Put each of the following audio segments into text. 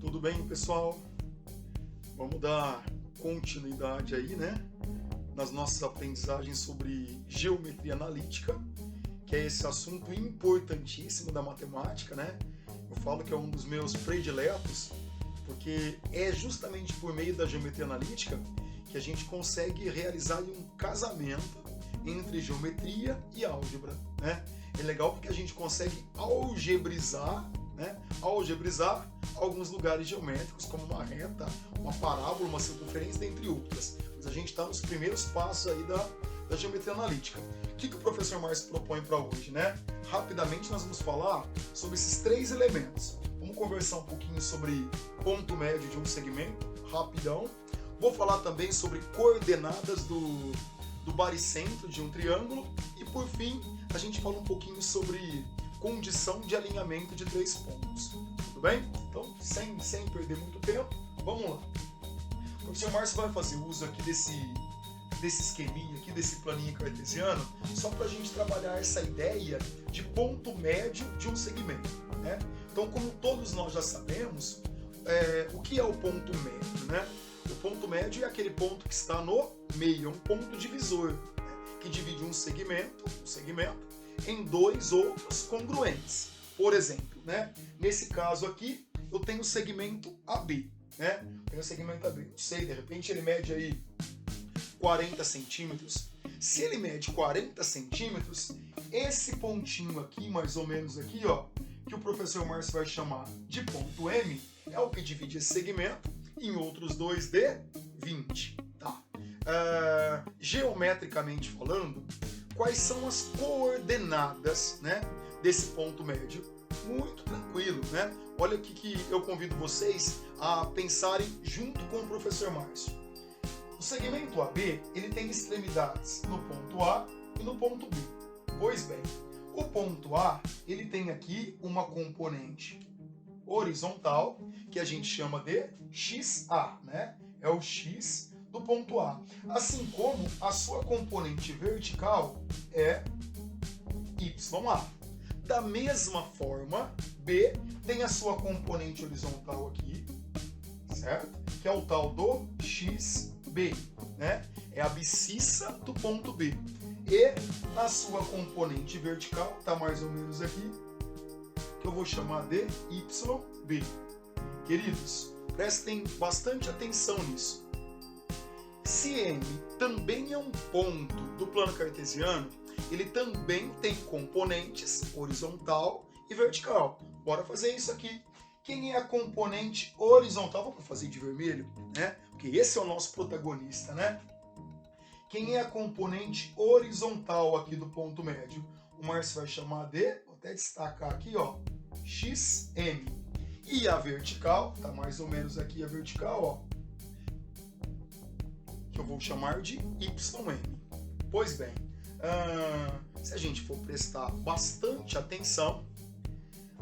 Tudo bem, pessoal? Vamos dar continuidade aí, né? Nas nossas aprendizagens sobre geometria analítica, que é esse assunto importantíssimo da matemática, né? Eu falo que é um dos meus prediletos, porque é justamente por meio da geometria analítica que a gente consegue realizar um casamento entre geometria e álgebra, né? É legal porque a gente consegue algebrizar, né? Algebrizar alguns lugares geométricos, como uma reta, uma parábola, uma circunferência, dentre outras. Mas a gente está nos primeiros passos aí da geometria analítica. O que o professor Márcio propõe para hoje, né? Rapidamente nós vamos falar sobre esses três elementos. Vamos conversar um pouquinho sobre ponto médio de um segmento, rapidão. Vou falar também sobre coordenadas do baricentro de um triângulo. E por fim, a gente fala um pouquinho sobre condição de alinhamento de três pontos. Tudo bem? Então, sem perder muito tempo, vamos lá. O professor Márcio vai fazer uso aqui desse esqueminha aqui, desse planinho cartesiano, só para a gente trabalhar essa ideia de ponto médio de um segmento, né? Então, como todos nós já sabemos, o que é o ponto médio, né? O ponto médio é aquele ponto que está no meio, é um ponto divisor, né? Que divide um segmento em dois outros congruentes. Por exemplo, né? Nesse caso aqui, eu tenho o segmento AB, né? Tenho o segmento AB, não sei, de repente ele mede aí 40 centímetros. Se ele mede 40 centímetros, esse pontinho aqui, mais ou menos aqui, ó, que o professor Márcio vai chamar de ponto M, é o que divide esse segmento em outros dois de 20. Tá? Geometricamente falando, quais são as coordenadas, né, desse ponto médio? Muito tranquilo, né? Olha aqui que eu convido vocês a pensarem junto com o professor Márcio. O segmento AB, ele tem extremidades no ponto A e no ponto B. Pois bem, o ponto A, ele tem aqui uma componente horizontal, que a gente chama de XA, né? É o X do ponto A. Assim como a sua componente vertical é YA. Da mesma forma, B tem a sua componente horizontal aqui, certo? Que é o tal do XB, né? É a abscissa do ponto B. E a sua componente vertical está mais ou menos aqui, que eu vou chamar de YB. Queridos, prestem bastante atenção nisso. Se M também é um ponto do plano cartesiano, ele também tem componentes horizontal e vertical. Bora fazer isso aqui. Quem é a componente horizontal? Vamos fazer de vermelho, né? Porque esse é o nosso protagonista, né? Quem é a componente horizontal aqui do ponto médio? O Márcio vai chamar de, vou até destacar aqui, ó, XM. E a vertical, tá mais ou menos aqui a vertical, ó, que eu vou chamar de YM. Pois bem, se a gente for prestar bastante atenção,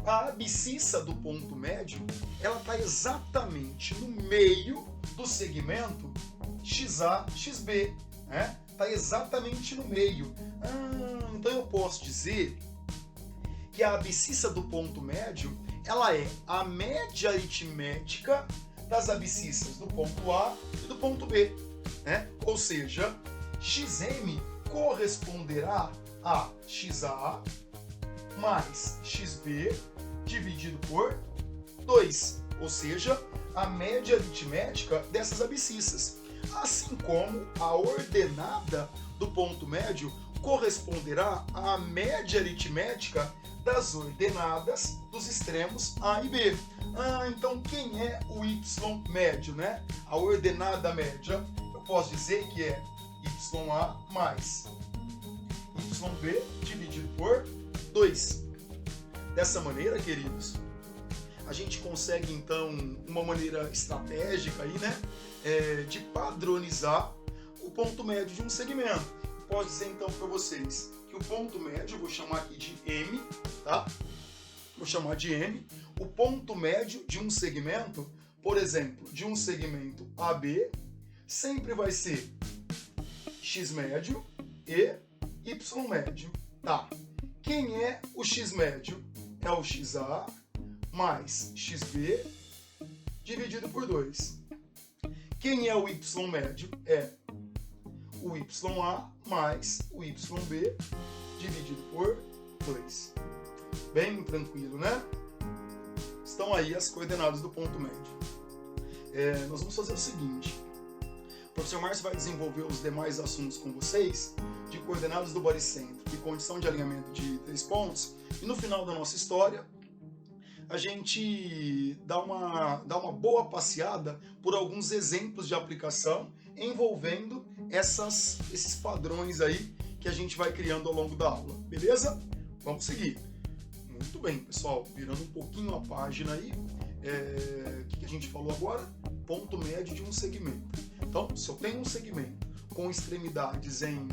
a abscissa do ponto médio, ela está exatamente no meio do segmento XA, XB, né? Está exatamente no meio. Então eu posso dizer que a abscissa do ponto médio, ela é a média aritmética das abscissas do ponto A e do ponto B, né? Ou seja, XM corresponderá a XA mais XB dividido por 2, ou seja, a média aritmética dessas abscissas. Assim como a ordenada do ponto médio corresponderá à média aritmética das ordenadas dos extremos A e B. Então quem é o Y médio, né? A ordenada média, eu posso dizer que é YA mais YB dividido por 2. Dessa maneira, queridos, a gente consegue então uma maneira estratégica aí, né, de padronizar o ponto médio de um segmento. Posso dizer então para vocês que o ponto médio, eu vou chamar aqui de M, tá? Vou chamar de M. O ponto médio de um segmento, por exemplo, de um segmento AB, sempre vai ser X médio e Y médio, tá? Quem é o X médio? É o XA mais XB dividido por 2. Quem é o y médio? É o YA mais o YB dividido por 2. Bem tranquilo, né? Estão aí as coordenadas do ponto médio. Nós vamos fazer o seguinte. O professor Márcio vai desenvolver os demais assuntos com vocês de coordenadas do baricentro e condição de alinhamento de 3 pontos. E no final da nossa história, a gente dá uma boa passeada por alguns exemplos de aplicação envolvendo esses padrões aí que a gente vai criando ao longo da aula, beleza? Vamos seguir. Muito bem, pessoal, virando um pouquinho a página aí, o que a gente falou agora? Ponto médio de um segmento. Então, se eu tenho um segmento com extremidades em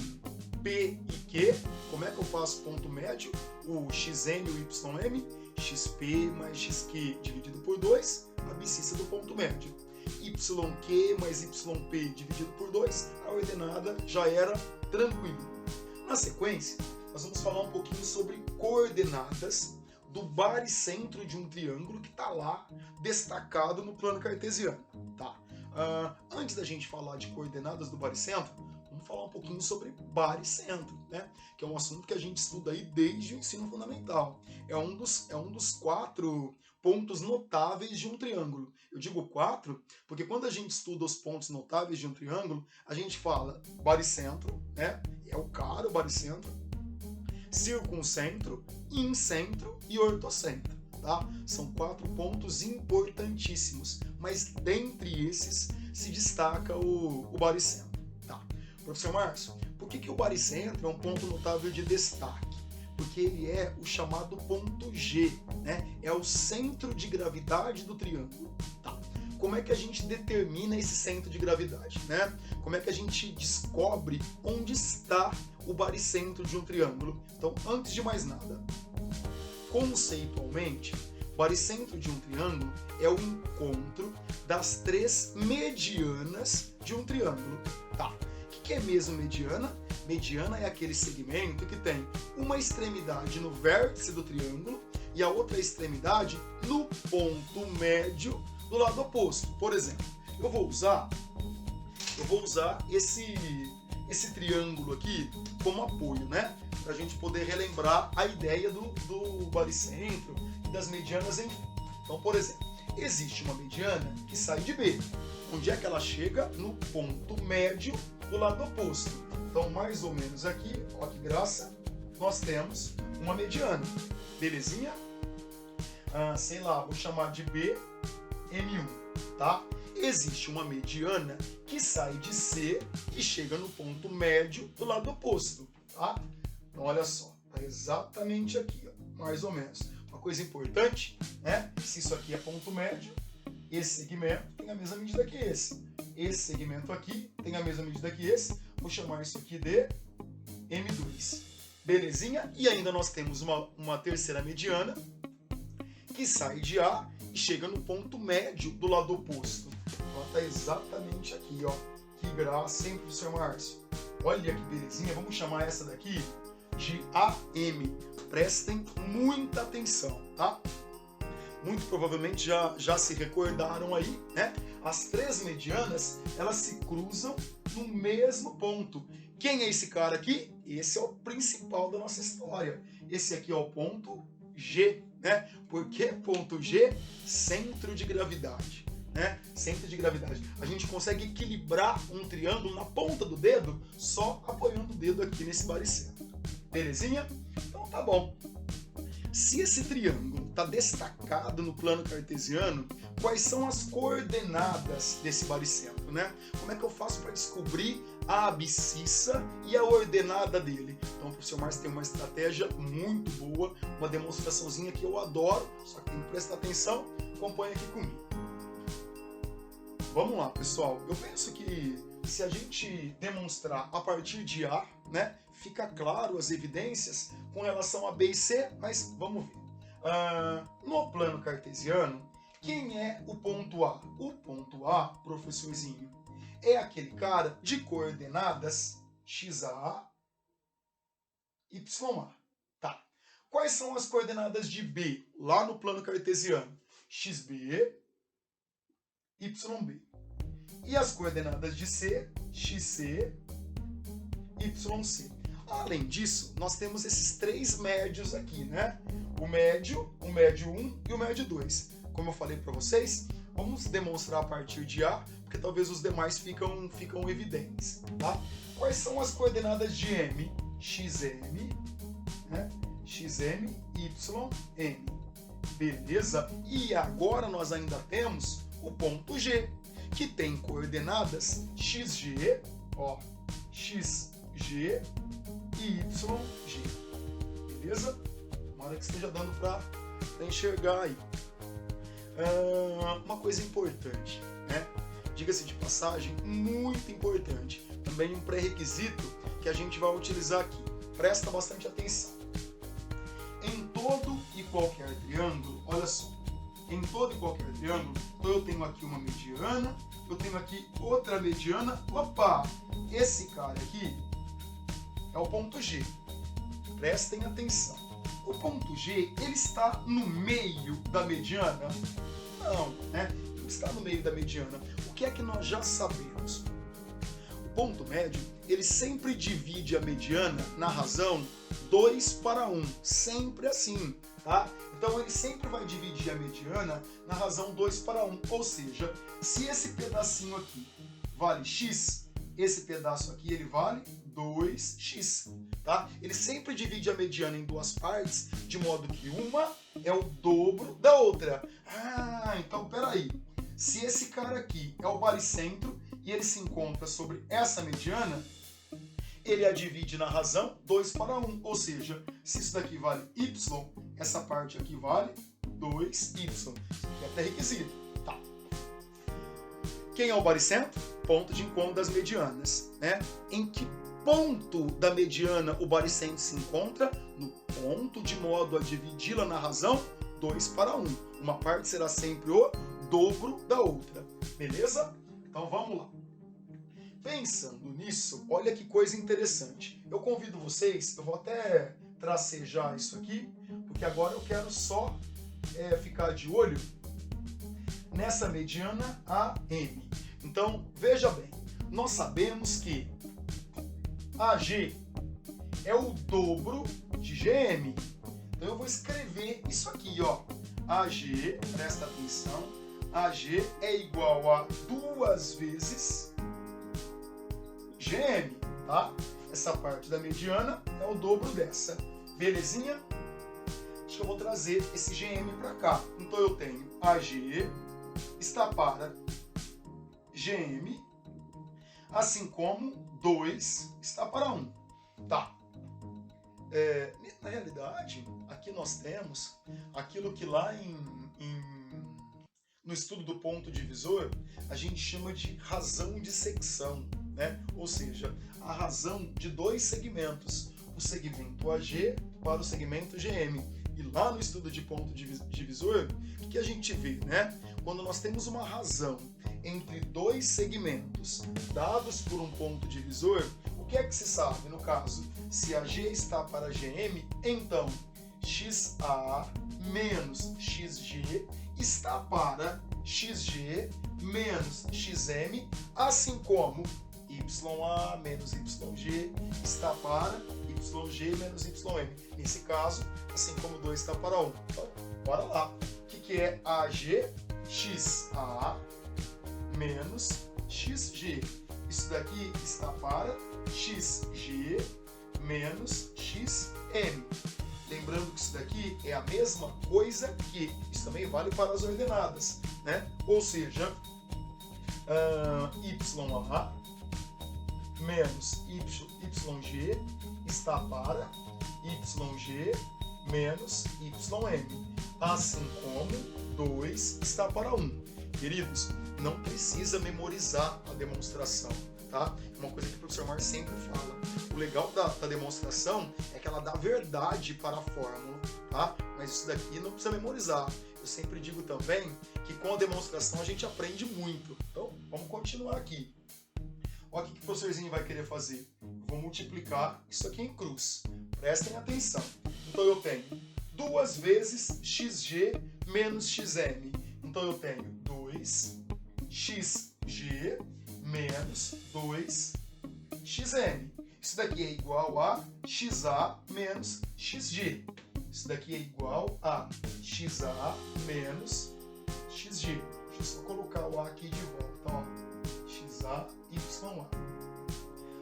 P e Q, como é que eu faço ponto médio? O xn e o ym, xp mais xq dividido por 2, a abscissa do ponto médio. Yq mais yp dividido por 2, a ordenada já era tranquila. Na sequência, nós vamos falar um pouquinho sobre coordenadas do baricentro de um triângulo que está lá destacado no plano cartesiano. Tá? Antes da gente falar de coordenadas do baricentro, vamos falar um pouquinho sobre baricentro, né? Que é um assunto que a gente estuda aí desde o ensino fundamental. É um dos 4 pontos notáveis de um triângulo. Eu digo 4 porque quando a gente estuda os pontos notáveis de um triângulo, a gente fala baricentro, né? É o cara, o baricentro, circuncentro, incentro e ortocentro. Tá? São 4 pontos importantíssimos, mas dentre esses se destaca o baricentro. Tá? Professor Márcio, por que o baricentro é um ponto notável de destaque? Porque ele é o chamado ponto G, né? É o centro de gravidade do triângulo. Tá? Como é que a gente determina esse centro de gravidade, né? Como é que a gente descobre onde está o baricentro de um triângulo? Então, antes de mais nada, conceitualmente, o baricentro de um triângulo é o encontro das 3 medianas de um triângulo. Tá? O que é mesmo mediana? Mediana é aquele segmento que tem uma extremidade no vértice do triângulo e a outra extremidade no ponto médio do lado oposto. Por exemplo, eu vou usar esse triângulo aqui como apoio, né? Para a gente poder relembrar a ideia do baricentro e das medianas, enfim. Então, por exemplo, existe uma mediana que sai de B. Onde é que ela chega? No ponto médio do lado oposto. Então, mais ou menos aqui, ó que graça, nós temos uma mediana. Belezinha? Sei lá, vou chamar de B, M1, tá? Existe uma mediana que sai de C e chega no ponto médio do lado oposto, tá? Então, olha só, tá exatamente aqui, ó, mais ou menos. Uma coisa importante, né? Se isso aqui é ponto médio, esse segmento tem a mesma medida que esse. Esse segmento aqui tem a mesma medida que esse. Vou chamar isso aqui de M2. Belezinha? E ainda nós temos uma terceira mediana que sai de A e chega no ponto médio do lado oposto. Ela está exatamente aqui, ó. Que graça, hein, professor Márcio? Olha que belezinha. Vamos chamar essa daqui de AM. Prestem muita atenção, tá? Muito provavelmente já se recordaram aí, né? As 3 medianas, elas se cruzam no mesmo ponto. Quem é esse cara aqui? Esse é o principal da nossa história. Esse aqui é o ponto G, né? Por que ponto G? Centro de gravidade, né? Centro de gravidade. A gente consegue equilibrar um triângulo na ponta do dedo só apoiando o dedo aqui nesse baricentro. Belezinha? Então tá bom. Se esse triângulo está destacado no plano cartesiano, quais são as coordenadas desse baricentro, né? Como é que eu faço para descobrir a abscissa e a ordenada dele? Então o professor Márcio tem uma estratégia muito boa, uma demonstraçãozinha que eu adoro, só que tem que prestar atenção, acompanha aqui comigo. Vamos lá, pessoal. Eu penso que se a gente demonstrar a partir de A, né, fica claro as evidências com relação a B e C, mas vamos ver. No plano cartesiano, quem é o ponto A? O ponto A, professorzinho, é aquele cara de coordenadas XA, YA. Tá. Quais são as coordenadas de B lá no plano cartesiano? XB, YB. E as coordenadas de C, XC, YC. Além disso, nós temos esses três médios aqui, né? O médio 1 e o médio 2. Como eu falei para vocês, vamos demonstrar a partir de A, porque talvez os demais ficam evidentes, tá? Quais são as coordenadas de M? XM, né? XM, YM. Beleza? E agora nós ainda temos o ponto G, que tem coordenadas XG, ó, XG e YG. Beleza? Tomara que esteja dando para enxergar aí. Uma coisa importante, né? Diga-se de passagem, muito importante. Também um pré-requisito que a gente vai utilizar aqui. Presta bastante atenção. Em todo e qualquer triângulo, olha só. Em todo e qualquer triângulo, então eu tenho aqui uma mediana, eu tenho aqui outra mediana. Opa! Esse cara aqui é o ponto G. Prestem atenção. O ponto G, ele está no meio da mediana? Não, né? Não está no meio da mediana. O que é que nós já sabemos? O ponto médio, ele sempre divide a mediana na razão 2:1. Sempre assim, tá? Então ele sempre vai dividir a mediana na razão 2:1. Ou seja, se esse pedacinho aqui vale x, esse pedaço aqui ele vale 2x, tá? Ele sempre divide a mediana em duas partes, de modo que uma é o dobro da outra. Então peraí. Se esse cara aqui é o baricentro e ele se encontra sobre essa mediana, ele a divide na razão 2:1. Ou seja, se isso daqui vale y, essa parte aqui vale 2y. Isso aqui é pré-requisito. Tá. Quem é o baricentro? Ponto de encontro das medianas, né? Em que ponto da mediana o baricentro se encontra? No ponto, de modo a dividi-la na razão 2:1. Uma parte será sempre o dobro da outra. Beleza? Então vamos lá. Pensando nisso, olha que coisa interessante. Eu convido vocês, eu vou até tracejar isso aqui, porque agora eu quero só ficar de olho nessa mediana AM. Então, veja bem, nós sabemos que AG é o dobro de GM. Então eu vou escrever isso aqui, ó. AG, presta atenção, AG é igual a 2 vezes GM, tá? Essa parte da mediana é o dobro dessa. Belezinha? Acho que eu vou trazer esse GM para cá. Então eu tenho AG está para GM, assim como 2 está para 1. Tá. Na realidade, aqui nós temos aquilo que lá no estudo do ponto divisor a gente chama de razão de secção, né? Ou seja, a razão de dois segmentos, o segmento AG para o segmento GM. E lá no estudo de ponto divisor, o que a gente vê, né? Quando nós temos uma razão entre dois segmentos dados por um ponto divisor, o que é que se sabe no caso? Se AG está para GM, então XA menos XG está para XG menos XM, assim como YA menos YG está para YG menos YM. Nesse caso, assim como 2 está para 1. Então, bora lá. O que é AG? XA menos XG. Isso daqui está para XG menos XM. Lembrando que isso daqui é a mesma coisa que isso também vale para as ordenadas, né? Ou seja, YA menos YG está para YG menos YM, assim como 2 está para 1. Queridos, não precisa memorizar a demonstração, tá? É uma coisa que o professor Mar sempre fala. O legal da demonstração é que ela dá verdade para a fórmula, tá? Mas isso daqui não precisa memorizar. Eu sempre digo também que com a demonstração a gente aprende muito. Então, vamos continuar aqui. Olha o que o professorzinho vai querer fazer. Eu vou multiplicar isso aqui em cruz. Prestem atenção. Então eu tenho 2 vezes XG menos XM. Então eu tenho 2 xg menos 2xm. Isso daqui é igual a xa menos xg. Isso daqui é igual a xa menos xg. Deixa eu só colocar o a aqui de volta. Ó. xa, ya.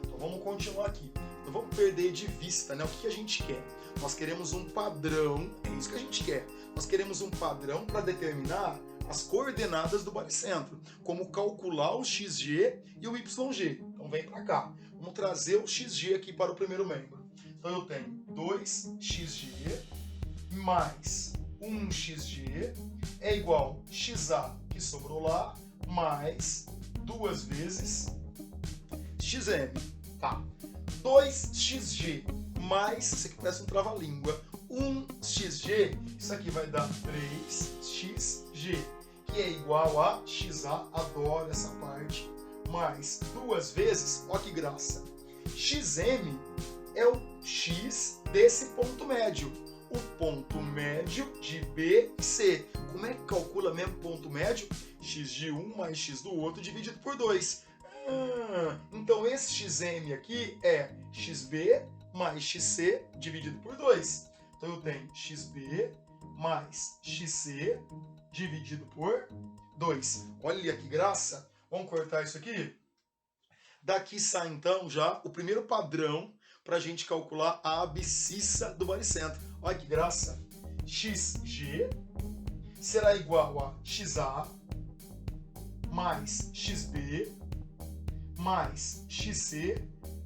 Então vamos continuar aqui. Não vamos perder de vista, né? O que a gente quer. Nós queremos um padrão, é isso que a gente quer. Nós queremos um padrão para determinar as coordenadas do baricentro, como calcular o xg e o yg. Então vem para cá. Vamos trazer o xg aqui para o primeiro membro. Então eu tenho 2xg mais 1xg é igual a xa, que sobrou lá, mais 2 vezes xm. Tá. 2xg mais, isso aqui parece um trava-língua, 1xg, isso aqui vai dar 3xg, que é igual a xa, adoro essa parte, mais 2 vezes, ó que graça, xm é o x desse ponto médio, o ponto médio de B e C. Como é que calcula mesmo ponto médio? X de um mais x do outro dividido por 2. Então esse xm aqui é xb mais xc dividido por 2. Então eu tenho xb mais xc dividido por 2. Olha que graça. Vamos cortar isso aqui? Daqui sai então já o primeiro padrão para a gente calcular a abscissa do baricentro. Olha que graça. xg será igual a xa mais xb mais xc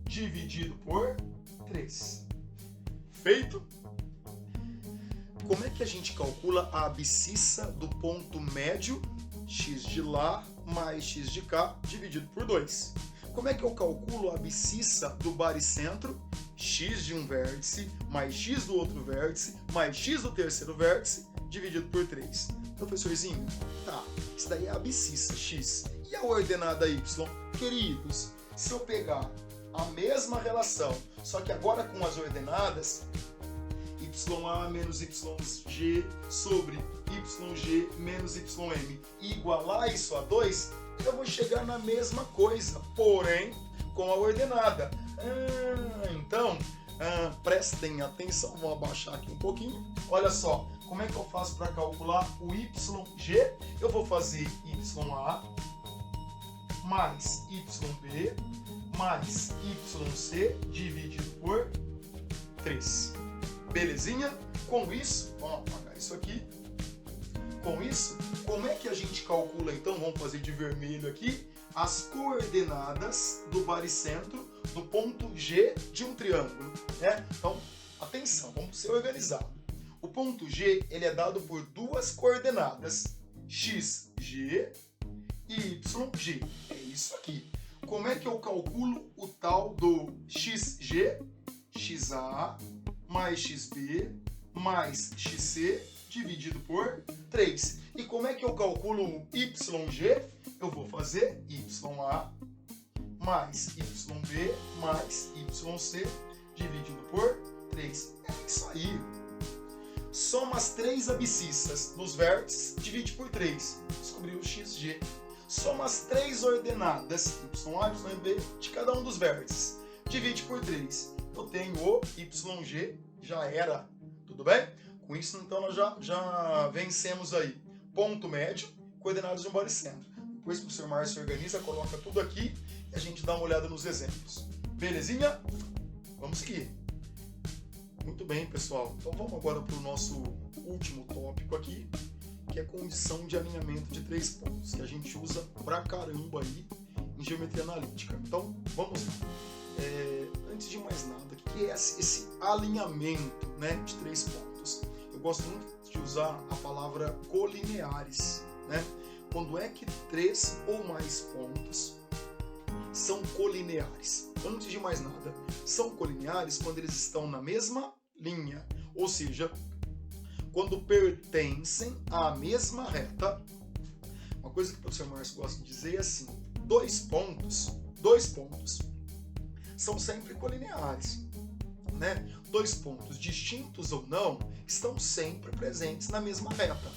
dividido por 3. Feito? Como é que a gente calcula a abscissa do ponto médio x de lá mais x de cá dividido por 2? Como é que eu calculo a abscissa do baricentro? X de um vértice mais x do outro vértice mais x do terceiro vértice dividido por 3. Professorzinho, tá, isso daí é a abscissa, x. E a ordenada y? Queridos, se eu pegar a mesma relação, só que agora com as ordenadas, ya menos yg sobre yg menos ym, e igualar isso a 2, eu vou chegar na mesma coisa, porém com a ordenada. Então, prestem atenção, vou abaixar aqui um pouquinho. Olha só, como é que eu faço para calcular o yg? Eu vou fazer ya mais yb mais yc dividido por 3. Belezinha? Com isso, vamos apagar isso aqui. Com isso, como é que a gente calcula então? Vamos fazer de vermelho aqui as coordenadas do baricentro do ponto G de um triângulo, né? Então, atenção, vamos ser organizados. O ponto G ele é dado por duas coordenadas, xg e yg. É isso aqui. Como é que eu calculo o tal do xg? xa mais xb mais xc dividido por 3. E como é que eu calculo o yg? Eu vou fazer ya mais yb mais yc dividido por 3. É isso aí. Soma as 3 abscissas dos vértices, divide por 3. Descobriu o xg. Soma as 3 ordenadas, ya, yb, de cada um dos vértices. Divide por 3. Eu tenho o yg, já era. Tudo bem? Com isso, então, nós já vencemos aí. Ponto médio, coordenadas de um baricentro. Depois que o Sr. Márcio organiza, coloca tudo aqui e a gente dá uma olhada nos exemplos. Belezinha? Vamos seguir. Muito bem, pessoal. Então vamos agora para o nosso último tópico aqui, que é a condição de alinhamento de 3 pontos, que a gente usa pra caramba aí em geometria analítica. Então, vamos lá. Antes de mais nada, o que é esse alinhamento, né, de 3 pontos? Eu gosto muito de usar a palavra colineares, né? Quando é que 3 ou mais pontos são colineares? Antes de mais nada, são colineares quando eles estão na mesma linha, ou seja, quando pertencem à mesma reta. Uma coisa que o professor Márcio gosta de dizer é assim: dois pontos são sempre colineares, né? 2 pontos distintos ou não estão sempre presentes na mesma reta.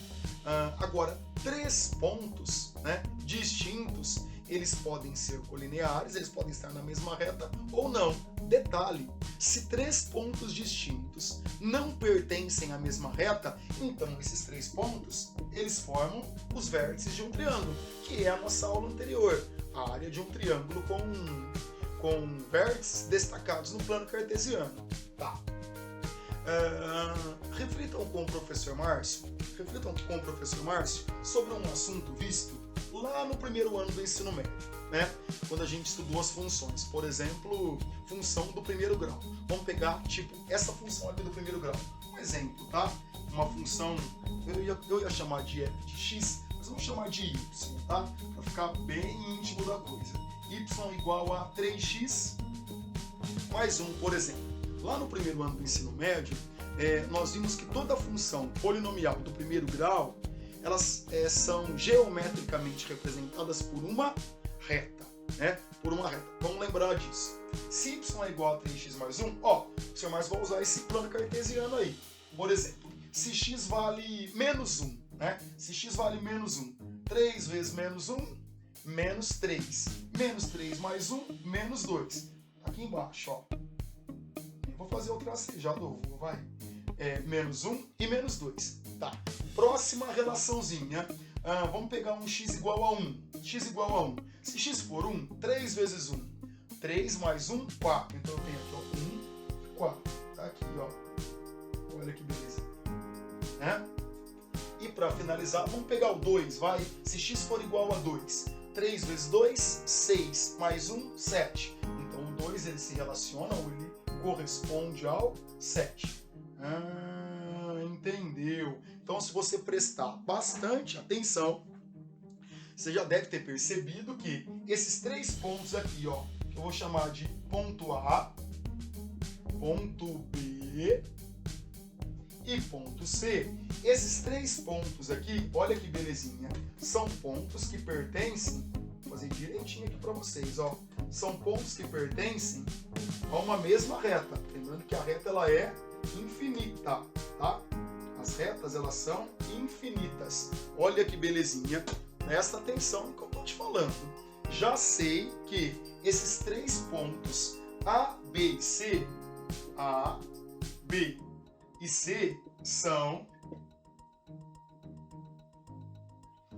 Agora, 3 pontos, né, distintos, eles podem ser colineares, eles podem estar na mesma reta ou não. Detalhe, se 3 pontos distintos não pertencem à mesma reta, então esses 3 pontos, eles formam os vértices de um triângulo, que é a nossa aula anterior, a área de um triângulo com vértices destacados no plano cartesiano. Tá. Reflitam com o professor Márcio sobre um assunto visto lá no primeiro ano do ensino médio, né? Quando a gente estudou as funções, por exemplo, função do primeiro grau. Vamos pegar, tipo, essa função aqui do primeiro grau. Um exemplo, tá? Uma função, eu ia chamar de f de x, mas vamos chamar de y, tá? Para ficar bem íntimo da coisa. Y igual a 3x mais 1, por exemplo. Lá no primeiro ano do ensino médio, nós vimos que toda função polinomial do primeiro grau, elas são geometricamente representadas por uma reta, né? Por uma reta. Vamos lembrar disso. Se y é igual a 3x mais 1, o senhor Márcio vai usar esse plano cartesiano aí. Por exemplo, se x vale menos 1, né? Se x vale menos 1, 3 vezes menos 1, menos 3. Menos 3 mais 1, menos 2. Aqui embaixo, ó. Vou fazer o tracejado, vai. Menos 1 e menos 2. Tá. Próxima relaçãozinha. Vamos pegar um x igual a 1. X igual a 1. Se x for 1, 3 vezes 1. 3 mais 1, 4. Então eu tenho aqui, ó, 1 e 4. Tá aqui, ó. Olha que beleza. E para finalizar, vamos pegar o 2, vai. Se x for igual a 2. 3 vezes 2, 6. Mais 1, 7. Então o 2 ele se relaciona, ou ele corresponde ao 7. Entendeu? Então, se você prestar bastante atenção, você já deve ter percebido que esses 3 pontos aqui, ó, que eu vou chamar de ponto A, ponto B e ponto C, esses 3 pontos aqui, olha que belezinha, são pontos que pertencem, vou fazer direitinho aqui para vocês, ó, são pontos que pertencem a uma mesma reta. Lembrando que a reta ela é infinita, tá? As retas elas são infinitas. Olha que belezinha. Presta atenção no que eu estou te falando. Já sei que esses 3 pontos A, B e C, A, B e C são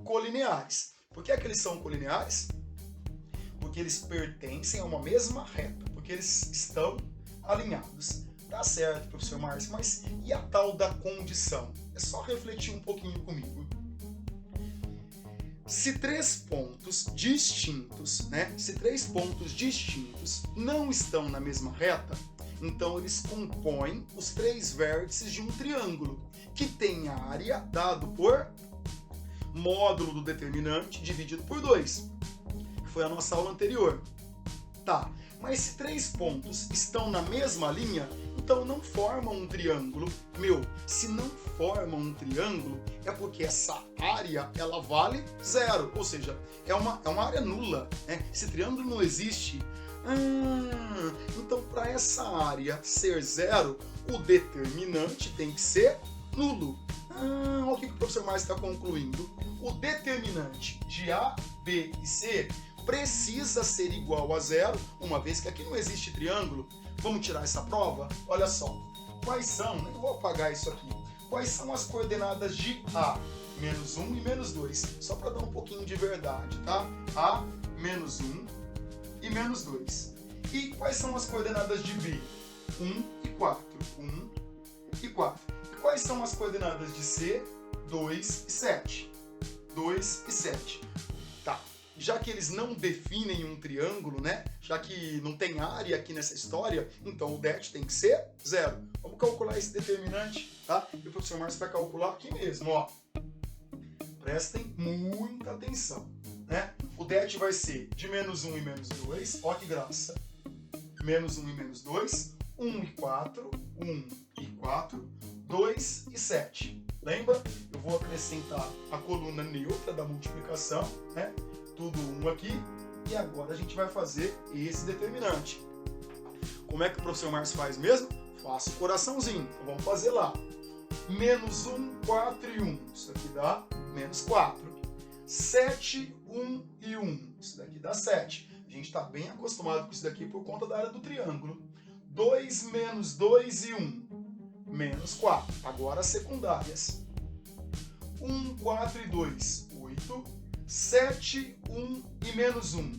colineares. Por que é que eles são colineares? Porque eles pertencem a uma mesma reta, porque eles estão alinhados. Tá certo, professor Márcio, mas e a tal da condição? É só refletir um pouquinho comigo. Se 3 pontos distintos, né? Se 3 pontos distintos não estão na mesma reta, então eles compõem os 3 vértices de um triângulo, que tem área dado por módulo do determinante dividido por 2, que foi a nossa aula anterior. Tá, mas se 3 pontos estão na mesma linha, então não formam um triângulo. Se não formam um triângulo, é porque essa área ela vale 0, ou seja, é uma área nula, né? Esse triângulo não existe. Então, para essa área ser 0, o determinante tem que ser nulo. Olha o que o professor Márcio está concluindo. O determinante de A, B e C precisa ser igual a 0, uma vez que aqui não existe triângulo. Vamos tirar essa prova? Olha só. Quais são, eu vou apagar isso aqui, quais são as coordenadas de A? Menos 1 e menos 2. Só para dar um pouquinho de verdade, tá? A, menos 1 e menos 2. E quais são as coordenadas de B? 1 e 4. 1 e 4. E quais são as coordenadas de C? 2 e 7. 2 e 7. Tá. Já que eles não definem um triângulo, né? Já que não tem área aqui nessa história, então o det tem que ser 0. Vamos calcular esse determinante, tá? E o professor Márcio vai calcular aqui mesmo, ó. Prestem muita atenção, né? O det vai ser de menos 1 e menos 2, ó que graça. Menos 1 e menos 2, 1 e 4, 1 e 4, 2 e 7. Lembra? Eu vou acrescentar a coluna neutra da multiplicação, né? Tudo 1 aqui, e agora a gente vai fazer esse determinante. Como é que o professor Márcio faz mesmo? Faça o coraçãozinho, então vamos fazer lá. Menos 1, 4 e 1. Isso aqui dá menos 4. 7, 1 e 1. Isso daqui dá 7. A gente está bem acostumado com isso daqui por conta da área do triângulo. 2 menos 2 e 1. Menos 4. Agora as secundárias. 1, 4 e 2. 8. 7, 1 e menos 1.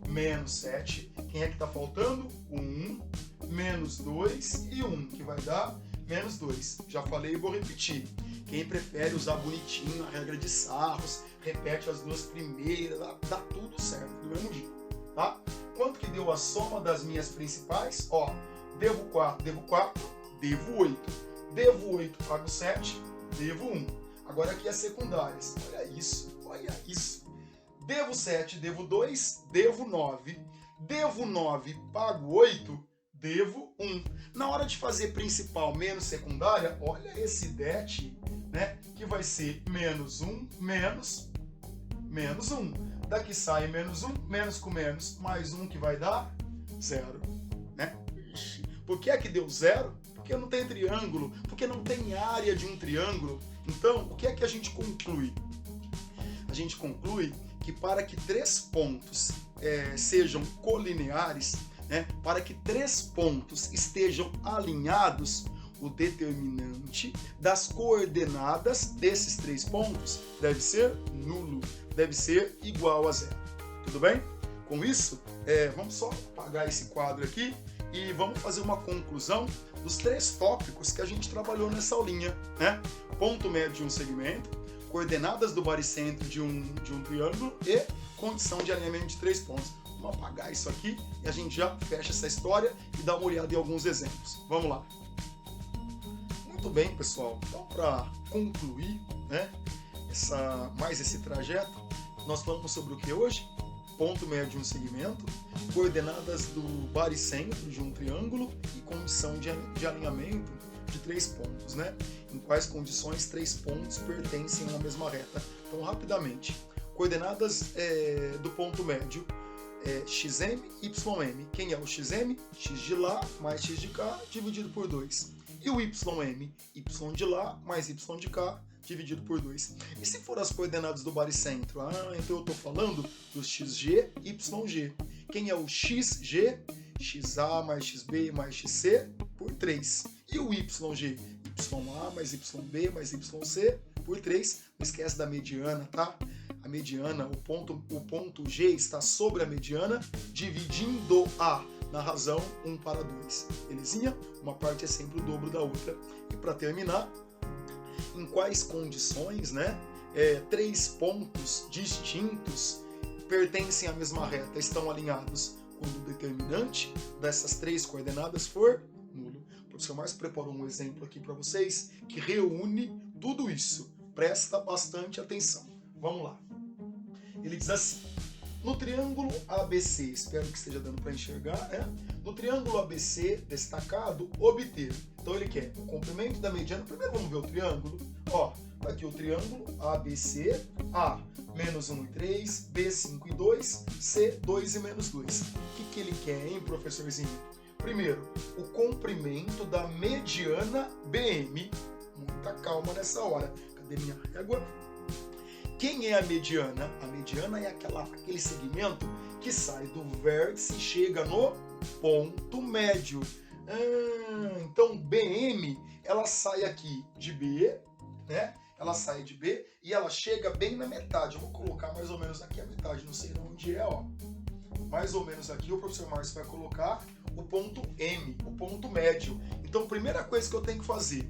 Menos 7. Quem é que está faltando? 1, menos 2 e 1, que vai dar menos 2. Já falei e vou repetir. Quem prefere usar bonitinho a regra de Sarros, repete as duas primeiras, dá tudo certo, do mesmo jeito, tá? Quanto que deu a soma das minhas principais? Ó, devo 4, devo 8. Devo 8, pago 7, devo 1. Agora aqui as secundárias. Olha isso, olha isso. Devo 7, devo 2, devo 9. Devo 9, pago 8, devo 1. Na hora de fazer principal menos secundária, olha esse det, né? Que vai ser menos 1, menos 1. Daqui sai menos 1, menos com menos, mais 1 que vai dar 0. Né? Por que é que deu 0? Porque não tem triângulo, porque não tem área de um triângulo. Então, o que é que a gente conclui? A gente conclui que para que 3 pontos sejam colineares, né, para que 3 pontos estejam alinhados, o determinante das coordenadas desses 3 pontos deve ser nulo, deve ser igual a 0. Tudo bem? Com isso, vamos só apagar esse quadro aqui e vamos fazer uma conclusão dos 3 tópicos que a gente trabalhou nessa aulinha, né? Ponto médio de um segmento, coordenadas do baricentro de um triângulo e condição de alinhamento de 3 pontos. Vamos apagar isso aqui e a gente já fecha essa história e dá uma olhada em alguns exemplos. Vamos lá. Muito bem, pessoal. Então, para concluir, né, mais esse trajeto, nós falamos sobre o que hoje? Ponto médio de um segmento, coordenadas do baricentro de um triângulo e condição de alinhamento de 3 pontos, né? Em quais condições 3 pontos pertencem a uma mesma reta. Então, rapidamente, coordenadas do ponto médio, xm, ym. Quem é o xm? X de lá mais x de cá dividido por 2. E o ym? Y de lá mais y de cá dividido por 2. E se for as coordenadas do baricentro? Então eu estou falando dos xg, yg. Quem é o xg? xa mais xb mais xc por 3. E o yg? ya mais yb mais yc por 3. Não esquece da mediana, tá? A mediana, o ponto G está sobre a mediana, dividindo A na razão 1 para 2. Belezinha? Uma parte é sempre o dobro da outra. E para terminar, em quais condições, né, 3 pontos distintos pertencem à mesma reta, estão alinhados quando o determinante dessas 3 coordenadas for nulo. O professor Márcio preparou um exemplo aqui para vocês que reúne tudo isso. Presta bastante atenção. Vamos lá. Ele diz assim: no triângulo ABC, espero que esteja dando para enxergar, né? No triângulo ABC destacado, obter. Então ele quer o comprimento da mediana. Primeiro vamos ver o triângulo. Ó, tá aqui o triângulo ABC, A, menos 1 e 3, B, 5 e 2, C, 2 e menos 2. O que ele quer, hein, professorzinho? Primeiro, o comprimento da mediana BM. Muita calma nessa hora. Cadê minha régua? Quem é a mediana? A mediana é aquele segmento que sai do vértice e chega no ponto médio. Então BM, ela sai aqui de B, né? Ela sai de B e ela chega bem na metade. Eu vou colocar mais ou menos aqui a metade, não sei onde é, ó. Mais ou menos aqui o professor Márcio vai colocar o ponto M, o ponto médio. Então, primeira coisa que eu tenho que fazer,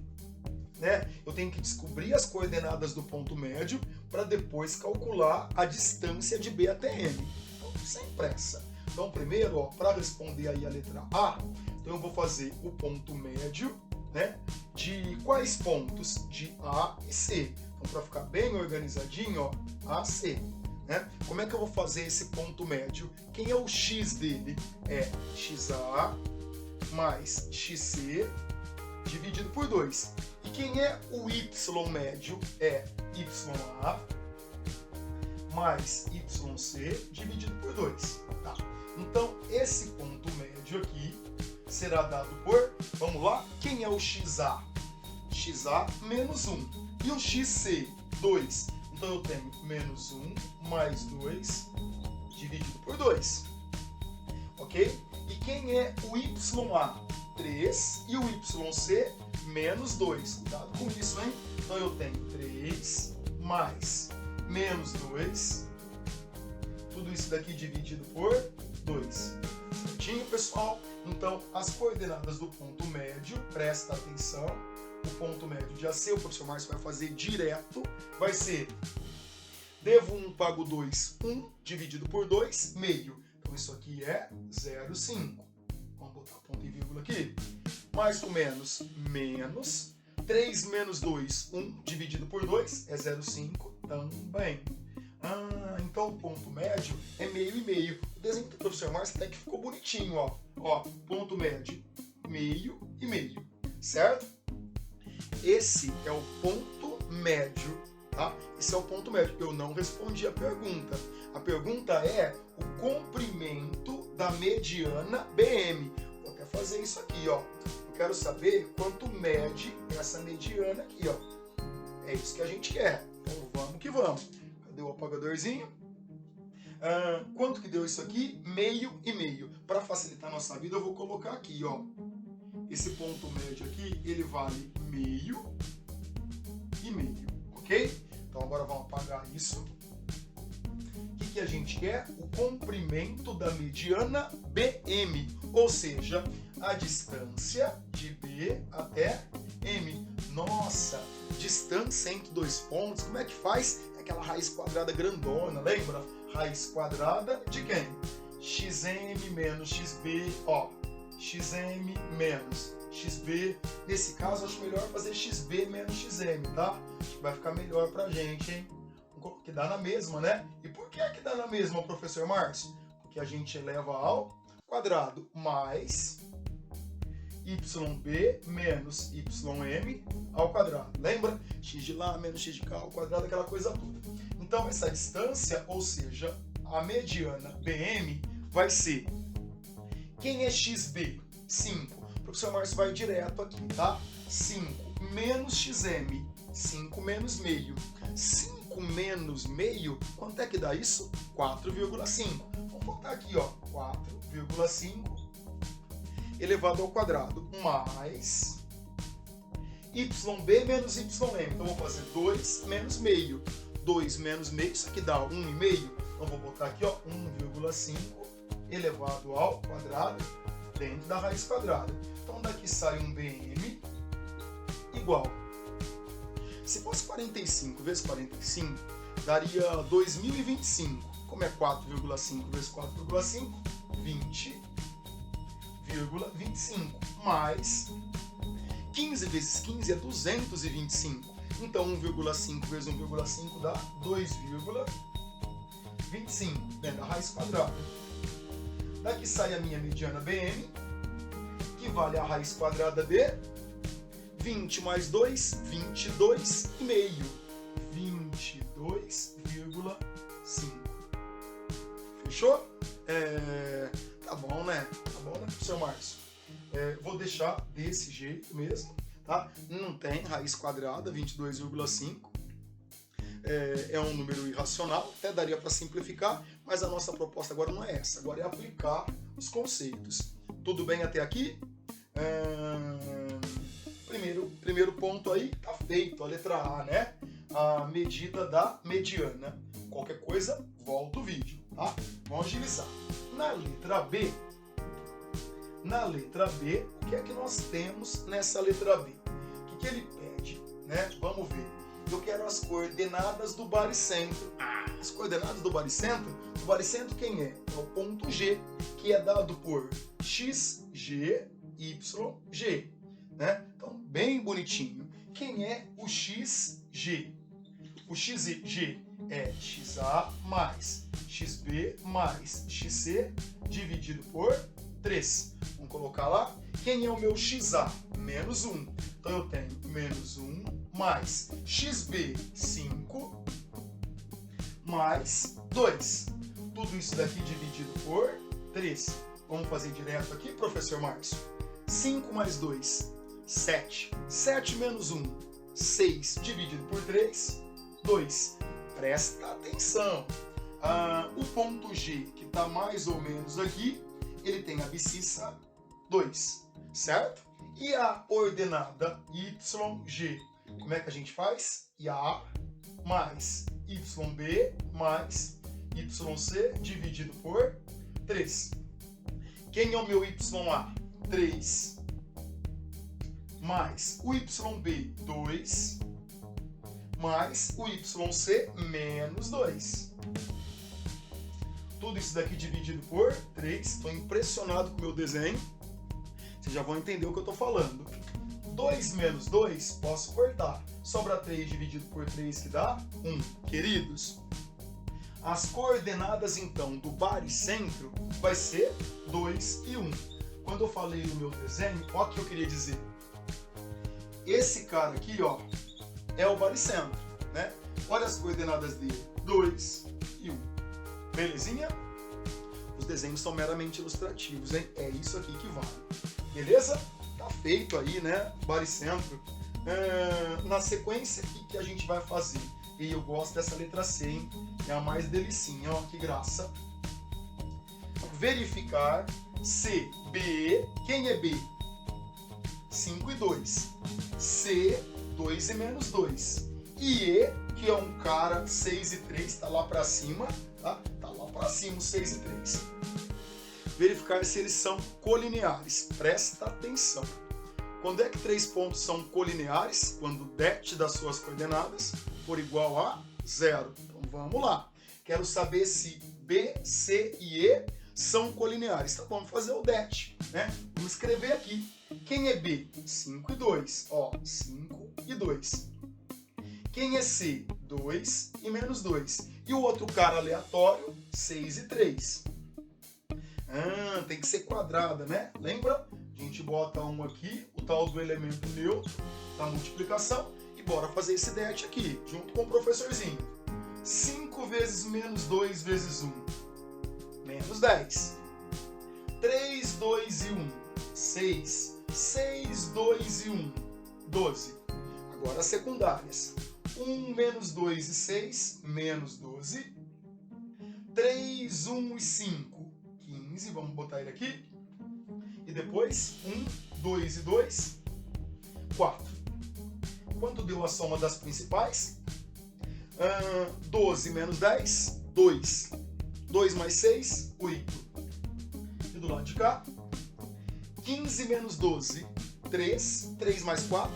né? Eu tenho que descobrir as coordenadas do ponto médio para depois calcular a distância de B até M. Então, sem pressa. Então, primeiro, para responder aí a letra A, então eu vou fazer o ponto médio, né? De quais pontos? De A e C. Então, para ficar bem organizadinho, ó, A, C. Né? Como é que eu vou fazer esse ponto médio? Quem é o X dele? É XA mais XC dividido por 2. E quem é o Y médio? É YA mais YC dividido por 2. Tá? Então, esse ponto médio aqui será dado por, vamos lá, quem é o XA? XA menos 1. E o XC, 2. Então eu tenho menos 1 mais 2 dividido por 2. Ok? E quem é o YA? 3 e o YC menos 2. Cuidado com isso, hein? Então eu tenho 3 mais menos 2. Tudo isso daqui dividido por 2. Certinho, pessoal? Então, as coordenadas do ponto médio, presta atenção. O ponto médio de AC, o professor Márcio vai fazer direto. Vai ser devo 1, pago 2, 1 dividido por 2, meio. Então isso aqui é 0,5. Vamos botar ponto e vírgula aqui. Mais com menos, menos. 3 menos 2, 1 dividido por 2 é 0,5 também. Então o ponto médio é meio e meio. O desenho do professor Márcio até que ficou bonitinho, ó. Ó, ponto médio, meio e meio, certo? Esse é o ponto médio, tá? Esse é o ponto médio. Eu não respondi a pergunta. A pergunta é o comprimento da mediana BM. Vou até fazer isso aqui, ó. Eu quero saber quanto mede essa mediana aqui, ó. É isso que a gente quer. Então vamos que vamos. Cadê o apagadorzinho? Quanto que deu isso aqui? Meio e meio. Para facilitar a nossa vida, eu vou colocar aqui, ó. Esse ponto médio aqui, ele vale meio e meio, ok? Então agora vamos apagar isso. O que a gente quer? O comprimento da mediana BM, ou seja, a distância de B até M. Nossa, distância entre dois pontos, como é que faz? É aquela raiz quadrada grandona, lembra? Raiz quadrada de quem? XM menos XB, ó. XM menos XB. Nesse caso, acho melhor fazer XB menos XM, tá? Acho que vai ficar melhor pra gente, hein? Que dá na mesma, né? E por que dá na mesma, professor Márcio? Porque a gente eleva ao quadrado mais YB menos YM ao quadrado. Lembra? X de lá menos X de cá ao quadrado, aquela coisa toda. Então, essa distância, ou seja, a mediana BM, vai ser... Quem é XB? 5. O professor Márcio vai direto aqui, tá? 5 menos XM. 5 menos meio. 5 menos meio, quanto é que dá isso? 4,5. Vamos botar aqui, ó. 4,5 elevado ao quadrado mais YB menos YM. Então, vou fazer 2 menos meio. 2 menos meio, isso aqui dá 1,5. Então, vou botar aqui, ó, 1,5 elevado ao quadrado dentro da raiz quadrada. Então, daqui sai um BM igual. Se fosse 45 vezes 45, daria 2025. Como é 4,5 vezes 4,5? 20,25. Mais 15 vezes 15 é 225. Então, 1,5 vezes 1,5 dá 2,25, né, da raiz quadrada. Daqui sai a minha mediana BM, que vale a raiz quadrada de 20 mais 2, 22,5. 22,5. Fechou? Tá bom, né? Tá bom, né, professor Márcio? Vou deixar desse jeito mesmo, tá? Não tem raiz quadrada, 22,5. É um número irracional, até daria para simplificar, mas a nossa proposta agora não é essa. Agora é aplicar os conceitos. Tudo bem até aqui? Primeiro ponto aí, tá feito, a letra A, né? A medida da mediana. Qualquer coisa, volta o vídeo, tá? Vamos agilizar. Na letra B, o que é que nós temos nessa letra B? O que ele pede, né? Vamos ver. Eu quero as coordenadas do baricentro. As coordenadas do baricentro? O baricentro quem é? É o ponto G, que é dado por x, g, y, g. Né? Então, bem bonitinho. Quem é o xg? O xg é xa mais xb mais xc dividido por 3. Vamos colocar lá. Quem é o meu xa? Menos 1. Então, eu tenho menos 1 mais xb, 5, mais 2. Tudo isso daqui dividido por 3. Vamos fazer direto aqui, professor Márcio. 5 mais 2, 7. 7 menos 1, 6 dividido por 3, 2. Presta atenção. O ponto G, que está mais ou menos aqui, ele tem abscissa 2, certo? E a ordenada YG, como é que a gente faz? IA mais YB mais YC dividido por 3. Quem é o meu YA? 3. Mais o YB, 2. Mais o YC, menos 2. Tudo isso daqui dividido por 3. Estou impressionado com o meu desenho. Vocês já vão entender o que eu estou falando. 2 menos 2, posso cortar. Sobra 3 dividido por 3, que dá 1. Queridos, as coordenadas, então, do baricentro vai ser 2 e 1. Quando eu falei no meu desenho, olha o que eu queria dizer. Esse cara aqui, ó, é o baricentro, né? Olha as coordenadas dele, 2 e 1. Belezinha? Os desenhos são meramente ilustrativos, hein? É isso aqui que vale. Beleza? Tá feito aí, né? Baricentro. Na sequência, o que a gente vai fazer? E eu gosto dessa letra C, hein? É a mais delicinha, ó, que graça. Verificar C, B. Quem é B? 5 e 2. C, 2 e menos 2. E E, que é um cara 6 e 3, tá lá pra cima, tá? Tá lá pra cima, 6 e 3. Verificar se eles são colineares. Presta atenção. Quando é que 3 pontos são colineares? Quando o det das suas coordenadas for igual a 0. Então vamos lá. Quero saber se B, C e E são colineares. Então vamos fazer o det, né? Vamos escrever aqui. Quem é B? 5 e 2. Ó, 5 e 2. Quem é C? 2 e menos 2. E o outro cara aleatório? 6 e 3. Tem que ser quadrada, né? Lembra? A gente bota um aqui, o tal do elemento neutro da multiplicação, e bora fazer esse det aqui, junto com o professorzinho. 5 vezes menos 2 vezes 1, menos 10. 3, 2 e 1, 6. 6, 2 e 1, 12. Agora as secundárias. 1 menos 2 e 6, menos 12. 3, 1 e 5, 15. Vamos botar ele aqui. E depois 1, 2 e 2, 4. Quanto deu a soma das principais? 12 menos 10, 2. 2 mais 6, 8. E do lado de cá? 15 menos 12, 3. 3 mais 4,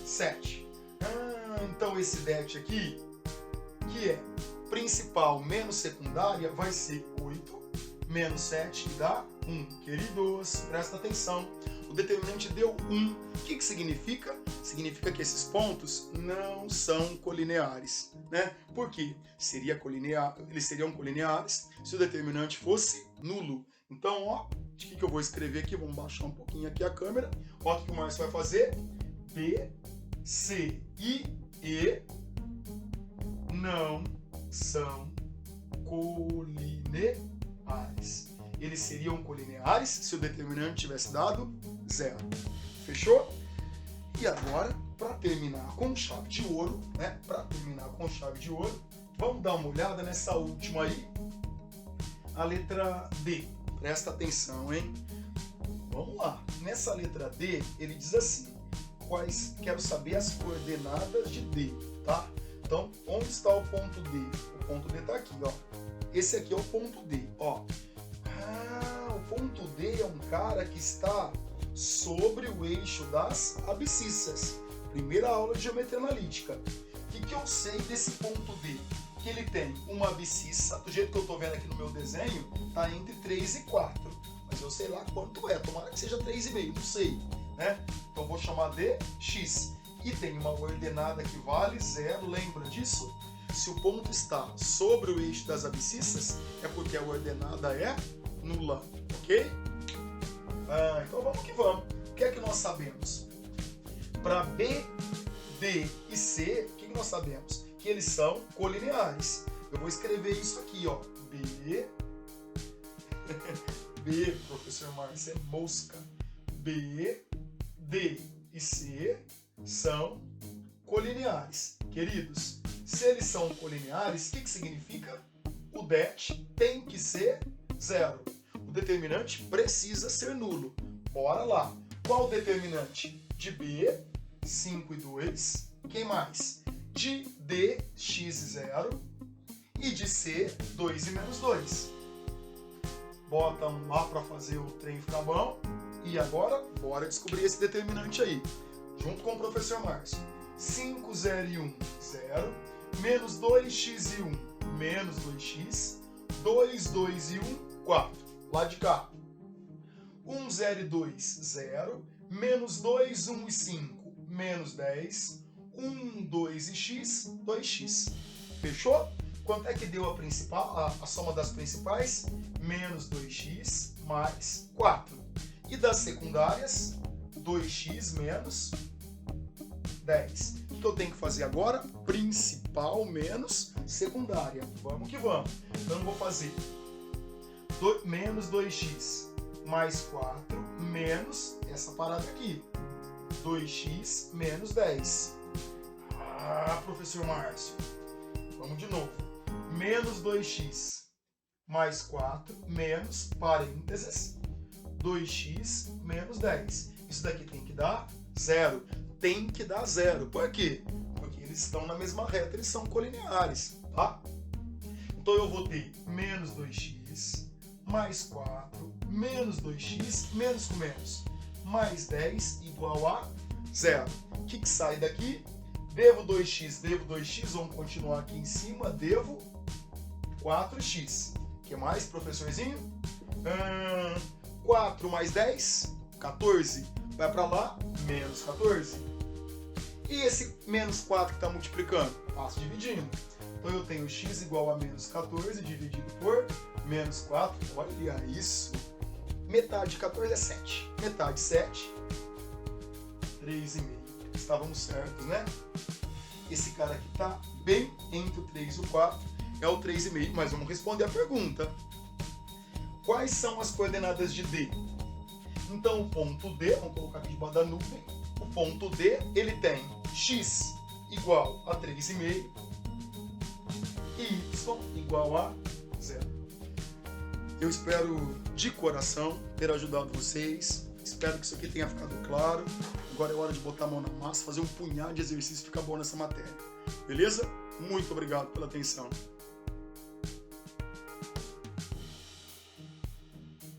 7. Então esse det aqui, que é principal menos secundária, vai ser 8 menos 7, que dá 1. Queridos, presta atenção. O determinante deu 1. O que significa? Significa que esses pontos não são colineares, né? Por quê? Eles seriam colineares se o determinante fosse nulo. Então, ó, o que eu vou escrever aqui? Vamos baixar um pouquinho aqui a câmera. Ó, o que o Márcio vai fazer? B, C e E não são colineares. Eles seriam colineares se o determinante tivesse dado 0. Fechou? E agora, para terminar com chave de ouro, né? Para terminar com chave de ouro, vamos dar uma olhada nessa última aí, a letra D. Presta atenção, hein? Vamos lá. Nessa letra D, ele diz assim: quero saber as coordenadas de D, tá? Então, onde está o ponto D? O ponto D está aqui, ó. Esse aqui é o ponto D, ó. O ponto D é um cara que está sobre o eixo das abscissas. Primeira aula de geometria analítica. O que eu sei desse ponto D? Que ele tem uma abscissa, do jeito que eu estou vendo aqui no meu desenho, está entre 3 e 4. Mas eu sei lá quanto é, tomara que seja 3,5, não sei, né? Então eu vou chamar de x. E tem uma ordenada que vale 0, lembra disso? Se o ponto está sobre o eixo das abscissas, é porque a ordenada é nula, ok? Então vamos que vamos. O que é que nós sabemos? Para B, D e C, o que nós sabemos? Que eles são colineares. Eu vou escrever isso aqui, ó. B, B, professor Márcio, é mosca. B, D e C são colineares. Queridos, se eles são colineares, o que significa? O det tem que ser 0. O determinante precisa ser nulo. Bora lá. Qual o determinante? De B, 5 e 2. Quem mais? De D, x e 0. E de C, 2 e menos 2. Bota um lá para fazer o trem ficar bom. E agora, bora descobrir esse determinante aí. Junto com o professor Márcio. 5, 0 e 1, 0. Menos 2x e 1, menos 2x. 2, 2 e 1, 4. Lá de cá. 1, 0 e 2, 0. Menos 2, 1 e 5, menos 10. 1, 2 e x, 2x. Fechou? Quanto é que deu a principal, a soma das principais? Menos 2x mais 4. E das secundárias? 2x menos 10. O que eu tenho que fazer agora? Principal menos secundária. Vamos que vamos. Então eu vou fazer menos 2x mais 4 menos essa parada aqui. 2x menos 10. Ah, professor Márcio. Vamos de novo. Menos 2x mais 4 menos parênteses 2x menos 10. Isso daqui tem que dar 0. Tem que dar 0. Por quê? Porque eles estão na mesma reta, eles são colineares, tá? Então eu vou ter menos 2x mais 4 menos 2x menos com menos mais 10 igual a 0. O que sai daqui? Devo 2x, vamos continuar aqui em cima, devo 4x. O que mais, professorzinho? 4 mais 10, 14. Vai para lá, menos 14. E esse menos 4 que está multiplicando? Passo dividindo. Então eu tenho x igual a menos 14 dividido por menos 4. Olha isso. Metade de 14 é 7. Metade de 7, 3,5. Estávamos certos, né? Esse cara aqui está bem entre o 3 e o 4. É o 3,5. Mas vamos responder a pergunta. Quais são as coordenadas de D? Então o ponto D, vamos colocar aqui debaixo da nuvem. O ponto D, ele tem x igual a 3,5 e y igual a 0. Eu espero de coração ter ajudado vocês. Espero que isso aqui tenha ficado claro. Agora é hora de botar a mão na massa, fazer um punhado de exercício e ficar bom nessa matéria. Beleza? Muito obrigado pela atenção.